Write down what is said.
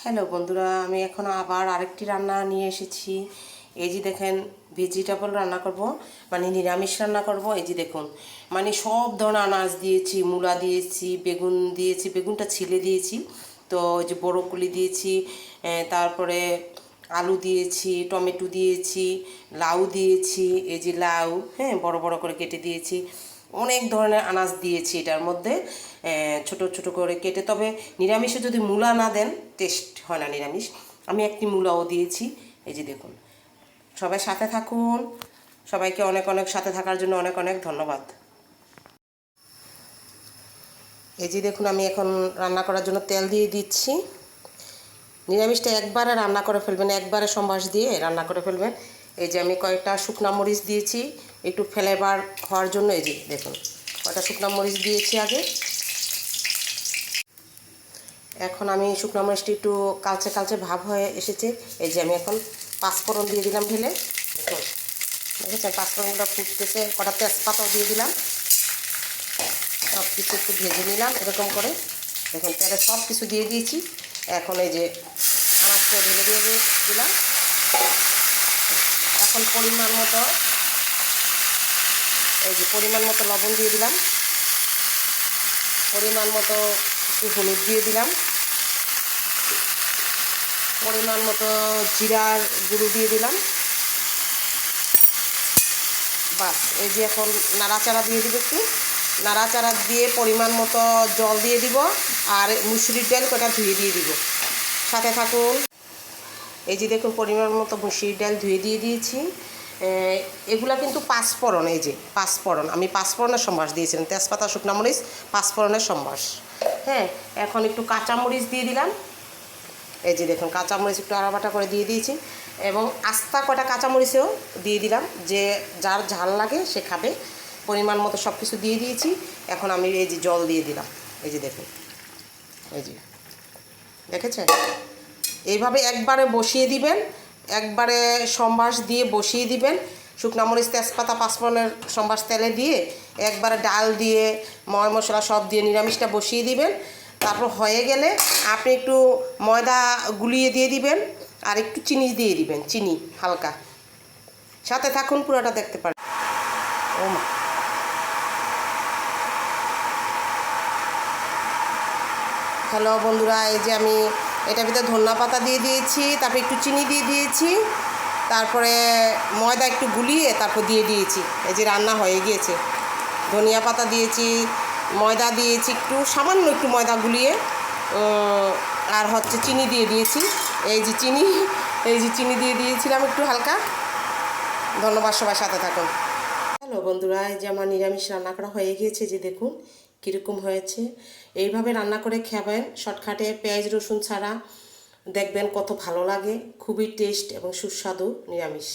Hello বন্ধুরা, আমি এখন আবার আরেকটি রান্না নিয়ে এসেছি। এই যে দেখেন, ভেজিটেবল রান্না করব, মানে নিরামিষ রান্না করব। এই যে দেখুন, মানে সব ধরনের আনাজ দিয়েছি, মূলা দিয়েছি, বেগুন দিয়েছি, বেগুনটা ছিলে দিয়েছি, তো ওই যে বড়কুলি দিয়েছি, তারপরে আলু দিয়েছি, টমেটো দিয়েছি, লাউ দিয়েছি, এই যে লাউ, হ্যাঁ, বড় বড় করে কেটে দিয়েছি। অনেক ধরনের আনাজ দিয়েছি এটার মধ্যে, ছোট ছোট করে কেটে। তবে নিরামিষে যদি মূলা না দেন টেস্ট হয় না নিরামিষ। আমি একটি মূলাও দিয়েছি। এই যে দেখুন, সবাই সাথে থাকুন। সবাইকে অনেক অনেক সাথে থাকার জন্য অনেক অনেক ধন্যবাদ। এই যে দেখুন, আমি এখন রান্না করার জন্য তেল দিয়ে দিচ্ছি। নিরামিষটা একবারে রান্না করে ফেলবেন, একবারে সম্বাস দিয়ে রান্না করে ফেলবেন। এই যে আমি কয়েকটা শুকনা মরিচ দিয়েছি একটু ফ্লেভার হওয়ার জন্য। এই যে দেখুন, কয়েকটা শুকনা মরিচ দিয়েছি আগে। এখন আমি শুকনো মরিচটি একটু কালচে কালচে ভাব হয়ে এসেছে। এই যে আমি এখন পাঁচফোড়ন দিয়ে দিলাম ঢেলে। দেখুন, দেখেছেন পাঁচফোড়নগুলো ফুটতেছে। কটা তেজপাতাও দিয়ে দিলাম। সব কিছু একটু ভেজে নিলাম এরকম করে। দেখুন, তেলে সব কিছু দিয়ে দিয়েছি। এখন এই যে আনাজটা ঢেলে দিয়ে দিলাম। এখন পরিমাণ মতো, এই যে পরিমাণ মতো লবণ দিয়ে দিলাম, পরিমাণ মতো একটু হলুদ দিয়ে দিলাম, পরিমাণ মতো জিরার গুঁড়ো দিয়ে দিলাম। বাস, এই যে এখন নাড়াচাড়া দিয়ে দিব, একটু নাড়াচাড়া দিয়ে পরিমাণ মতো জল দিয়ে দিব। আর মুসুরির ডাল কটা ধুয়ে দিয়ে দিব। সাথে থাকুন। এই যে দেখুন, পরিমাণ মতো মুসুরির ডাল ধুয়ে দিয়ে দিয়েছি। এগুলা কিন্তু পাঁচফোড়ন। এই যে পাঁচফোড়ন, আমি পাঁচফোড়নের সম্বাস দিয়েছিলাম, তেজপাতা, শুকনা মরিচ, পাঁচফোড়নের সম্বাস। হ্যাঁ, এখন একটু কাঁচামরিচ দিয়ে দিলাম। এই যে দেখুন, কাঁচামরিচ একটু আড়াবাটা করে দিয়ে দিয়েছি, এবং আস্তা কটা কাঁচামরিচেও দিয়ে দিলাম, যে যার ঝাল লাগে সে খাবে। পরিমাণ মতো সব কিছু দিয়ে দিয়েছি। এখন আমি এই যে জল দিয়ে দিলাম। এই যে দেখুন, এই যে দেখেছেন, এইভাবে একবারে বসিয়ে দিবেন, একবারে সম্বাস দিয়ে বসিয়ে দিবেন। শুকনা মরিচ, তেজপাতা, পাঁচফোড়নের সম্বাস তেলে দিয়ে একবারে ডাল দিয়ে ময় মশলা সব দিয়ে নিরামিষটা বসিয়ে দিবেন। তারপর হয়ে গেলে আপনি একটু ময়দা গুলিয়ে দিয়ে দিবেন, আর একটু চিনি দিয়ে দিবেন, চিনি হালকা। সাথে থাকুন, পুরোটা দেখতে পারেন। ও মা, হ্যালো বন্ধুরা, এই যে আমি এটার ভিতরে ধনিয়া পাতা দিয়ে দিয়েছি, তারপরে একটু চিনি দিয়ে দিয়েছি, তারপরে ময়দা একটু গুলিয়ে তারপর দিয়ে দিয়েছি। এই যে রান্না হয়ে গিয়েছে। ধনিয়া পাতা দিয়েছি, ময়দা দিয়েছি, একটু সামান্য একটু ময়দা গুলিয়ে, আর হচ্ছে চিনি দিয়ে দিয়েছি। এই যে চিনি, এই যে চিনি দিয়ে দিয়েছিলাম একটু হালকা। ধন্যবাদ, সবাই সাথে থাকুন। হ্যালো বন্ধুরা, এই যে আমার নিরামিষ রান্না করা হয়ে গিয়েছে। যে দেখুন কীরকম হয়েছে। এইভাবে রান্না করে খাবেন শর্টকাটে, পেঁয়াজ রসুন ছাড়া। দেখবেন কত ভালো লাগে, খুবই টেস্ট এবং সুস্বাদু নিরামিষ।